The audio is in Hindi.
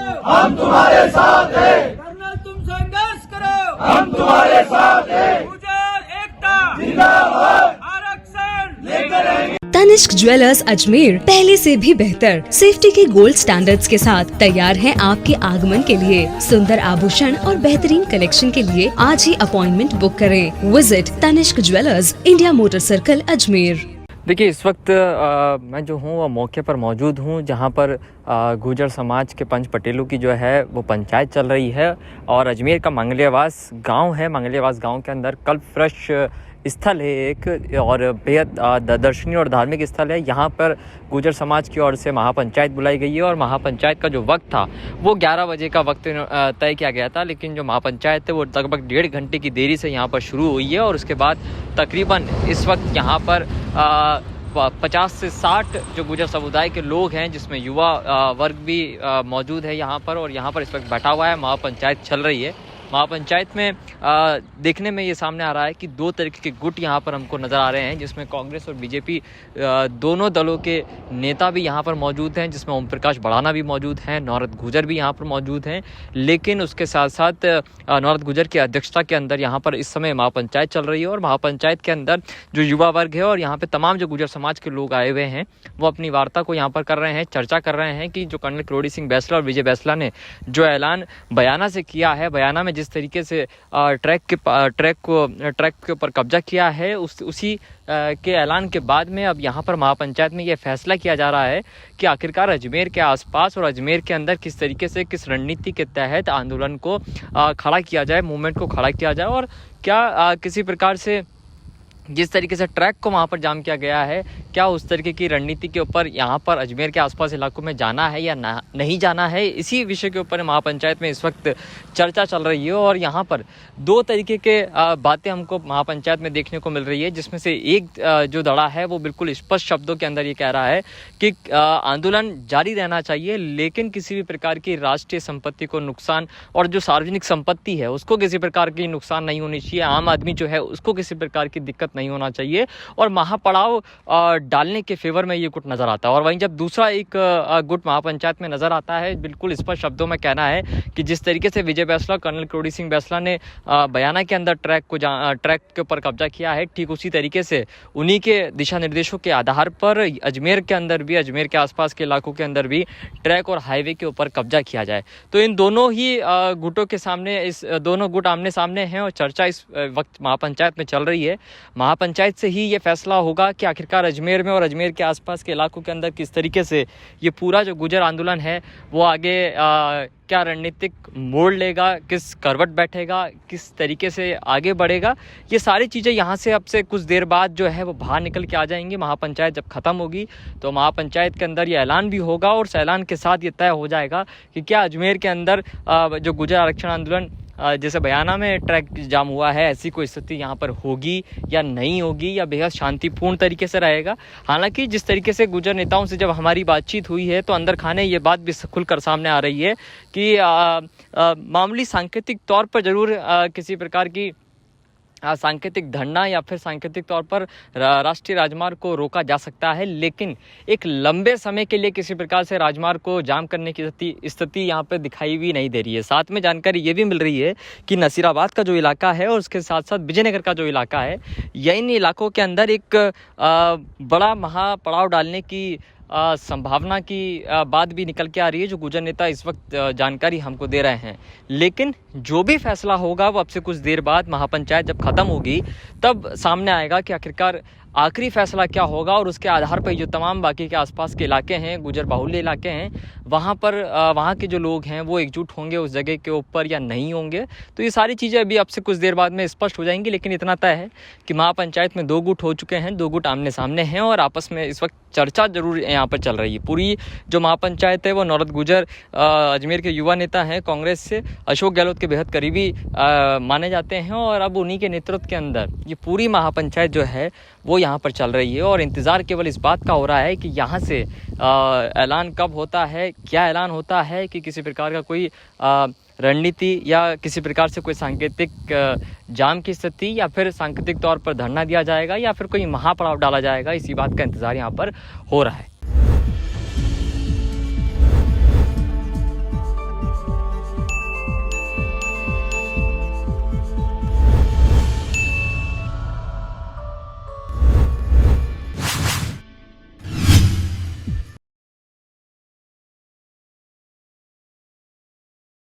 हम तुम्हारे साथ हैं। कर्नल तुम संघर्ष करो, हम तुम्हारे साथ हैं। गुर्जर एकता जिंदाबाद। आरक्षण लेकर आएंगे। तनिष्क ज्वेलर्स अजमेर पहले से भी बेहतर सेफ्टी के गोल्ड स्टैंडर्ड्स के साथ तैयार है आपके आगमन के लिए। सुंदर आभूषण और बेहतरीन कलेक्शन के लिए आज ही अपॉइंटमेंट बुक करें। Visit Tanishq jewellers, India motor circle, Ajmer. देखिए, इस वक्त मैं जो हूँ वो मौके पर मौजूद हूँ जहाँ पर गुर्जर समाज के पंच पटेलों की जो है वो पंचायत चल रही है और अजमेर का मंगलियावास गांव है। मंगलियावास गांव के अंदर कल्पवृक्ष स्थल है एक और बेहद दर्शनीय और धार्मिक स्थल है। यहाँ पर गुर्जर समाज की ओर से महापंचायत बुलाई गई है और महापंचायत का जो वक्त था वो 11 बजे का वक्त तय किया गया था, लेकिन जो महापंचायत है वो लगभग 1.5 घंटे की देरी से यहाँ पर शुरू हुई है और उसके बाद तकरीबन इस वक्त यहाँ पर 50 से 60 जो गुर्जर समुदाय के लोग हैं, जिसमें युवा वर्ग भी मौजूद है यहाँ पर और यहाँ पर इस वक्त बैठा हुआ है। महापंचायत चल रही है। महापंचायत में देखने में ये सामने आ रहा है कि 2 तरीके के गुट यहाँ पर हमको नज़र आ रहे हैं, जिसमें कांग्रेस और बीजेपी दोनों दलों के नेता भी यहाँ पर मौजूद हैं, जिसमें ओम प्रकाश बढ़ाना भी मौजूद हैं, नौरत गुजर भी यहाँ पर मौजूद हैं। लेकिन उसके साथ साथ नौरत गुजर की अध्यक्षता के अंदर यहाँ पर इस समय महापंचायत चल रही है और महापंचायत के अंदर जो युवा वर्ग है और यहाँ पर तमाम जो गुर्जर समाज के लोग आए हुए हैं वो अपनी वार्ता को यहाँ पर कर रहे हैं, चर्चा कर रहे हैं कि जो कर्नल किरोड़ी सिंह बैसला और विजय बैसला ने जो ऐलान बयाना से किया है, बयाना में जिस तरीके से ट्रैक के ऊपर कब्जा किया है, उसी के ऐलान के बाद में अब यहाँ पर महापंचायत में ये फैसला किया जा रहा है कि आखिरकार अजमेर के आसपास और अजमेर के अंदर किस तरीके से, किस रणनीति के तहत आंदोलन को खड़ा किया जाए, मूवमेंट को खड़ा किया जाए और क्या किसी प्रकार से जिस तरीके से ट्रैक को वहाँ पर जाम किया गया है, क्या उस तरीके की रणनीति के ऊपर यहाँ पर अजमेर के आसपास इलाकों में जाना है या नहीं जाना है, इसी विषय के ऊपर महापंचायत में इस वक्त चर्चा चल रही है। और यहाँ पर 2 तरीके के बातें हमको महापंचायत में देखने को मिल रही है, जिसमें से एक जो धड़ा है वो बिल्कुल स्पष्ट शब्दों के अंदर ये कह रहा है कि आंदोलन जारी रहना चाहिए, लेकिन किसी भी प्रकार की राष्ट्रीय संपत्ति को नुकसान और जो सार्वजनिक संपत्ति है उसको किसी प्रकार की नुकसान नहीं होनी चाहिए, आम आदमी जो है उसको किसी प्रकार की दिक्कत नहीं होना चाहिए और महापड़ाव डालने के फेवर में ये गुट नजर आता है। और वहीं जब दूसरा एक गुट महापंचायत में नजर आता है, बिल्कुल स्पष्ट शब्दों में कहना है कि जिस तरीके से विजय बैसला, कर्नल किरोड़ी सिंह बैसला ने बयाना के अंदर ट्रैक के ऊपर कब्जा किया है, ठीक उसी तरीके से उन्हीं के दिशा निर्देशों के आधार पर अजमेर के अंदर भी, अजमेर के आसपास के इलाकों के अंदर भी ट्रैक और हाईवे के ऊपर कब्जा किया जाए। तो इन दोनों ही गुटों के सामने, इस दोनों गुट आमने सामने हैं और चर्चा इस वक्त महापंचायत में चल रही है। महापंचायत से ही ये फैसला होगा कि आखिरकार अजमेर में और अजमेर के आसपास के इलाकों के अंदर किस तरीके से ये पूरा जो गुर्जर आंदोलन है वो आगे क्या रणनीतिक मोड़ लेगा, किस करवट बैठेगा, किस तरीके से आगे बढ़ेगा। ये सारी चीज़ें यहाँ से अब से कुछ देर बाद जो है वो बाहर निकल के आ जाएंगी। महापंचायत जब ख़त्म होगी तो महापंचायत के अंदर ये ऐलान भी होगा और उस ऐलान के साथ ये तय हो जाएगा कि क्या अजमेर के अंदर जो गुर्जर आरक्षण आंदोलन जैसे बयाना में ट्रैक जाम हुआ है, ऐसी कोई स्थिति यहाँ पर होगी या नहीं होगी या बेहद शांतिपूर्ण तरीके से रहेगा। हालांकि जिस तरीके से गुर्जर नेताओं से जब हमारी बातचीत हुई है तो अंदर खाने ये बात भी खुलकर सामने आ रही है कि मामूली सांकेतिक तौर पर ज़रूर किसी प्रकार की सांकेतिक धरना या फिर सांकेतिक तौर पर राष्ट्रीय राजमार्ग को रोका जा सकता है, लेकिन एक लंबे समय के लिए किसी प्रकार से राजमार्ग को जाम करने की स्थिति यहाँ पर दिखाई भी नहीं दे रही है। साथ में जानकारी ये भी मिल रही है कि नसीराबाद का जो इलाका है और उसके साथ साथ विजयनगर का जो इलाका है, इन इलाकों के अंदर एक बड़ा महापड़ाव डालने की संभावना की बात भी निकल के आ रही है, जो गुर्जर नेता इस वक्त जानकारी हमको दे रहे हैं। लेकिन जो भी फैसला होगा वो अब से कुछ देर बाद महापंचायत जब ख़त्म होगी तब सामने आएगा कि आखिरकार आखिरी फैसला क्या होगा और उसके आधार पर जो तमाम बाकी के आसपास के इलाके हैं, गुर्जर बाहुल्य इलाके हैं, वहाँ पर वहाँ के जो लोग हैं वो एकजुट होंगे उस जगह के ऊपर या नहीं होंगे। तो ये सारी चीज़ें अभी अब से कुछ देर बाद में स्पष्ट हो जाएंगी। लेकिन इतना तय है कि महापंचायत में 2 गुट हो चुके हैं, 2 गुट आमने सामने हैं और आपस में इस वक्त चर्चा जरूर यहाँ पर चल रही है। पूरी जो महापंचायत है वो नौरत गुजर अजमेर के युवा नेता हैं, कांग्रेस से अशोक गहलोत के बेहद करीबी माने जाते हैं और अब उन्हीं के नेतृत्व के अंदर ये पूरी महापंचायत जो है वो यहाँ पर चल रही है और इंतज़ार केवल इस बात का हो रहा है कि यहाँ से ऐलान कब होता है, क्या ऐलान होता है कि किसी प्रकार का कोई रणनीति या किसी प्रकार से कोई सांकेतिक जाम की स्थिति या फिर सांकेतिक तौर पर धरना दिया जाएगा या फिर कोई महापड़ाव डाला जाएगा। इसी बात का इंतज़ार यहाँ पर हो रहा है।